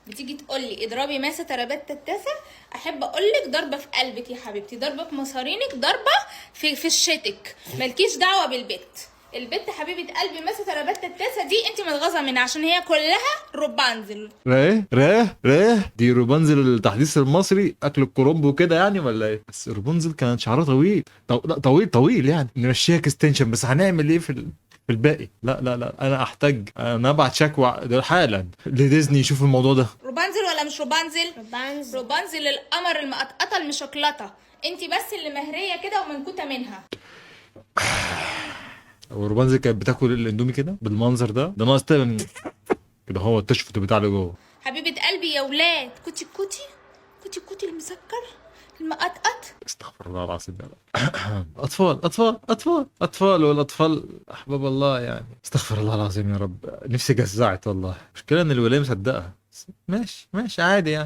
بتيجي تقول لي اضربي ماسة ترابات التاسع، احب اقول لك ضربه في قلبك يا حبيبتي، ضربه في مصارينك، ضربه في شتك، مالكيش دعوه بالبت. البت حبيبه قلبي ماسة ترابات التاسع دي انت متغاظه منها عشان هي كلها روبانزل. راه دي روبانزل التحديث المصري، اكل الكرنب وكده يعني ولا ايه؟ بس روبانزل كانت شعرها طويل لا، طويل يعني، نمشيها اكستنشن، بس هنعمل ايه في الباقي؟ لا انا احتاج، انا ابعت شكوى حالا لديزني يشوف الموضوع ده. روبانزل ولا مش روبانزل؟ روبانزل. روبانزل القمر المقطقطه المشكلطه، انت بس اللي مهريه كده ومنكوته منها. وروبانزل كانت بتاكل الاندومي كده بالمنظر ده ناقص تعمل كده، هو التشفط بتاع اللي جوه. حبيبه قلبي يا ولاد، كوتي كوتي كوتي كوتي المسكر المقطقط. استغفر الله العظيم يا رب. اطفال والاطفال احباب الله يعني، استغفر الله العظيم يا رب. نفسي جزعت والله، المشكله ان الولايه مصدقها. ماشي عادي يعني.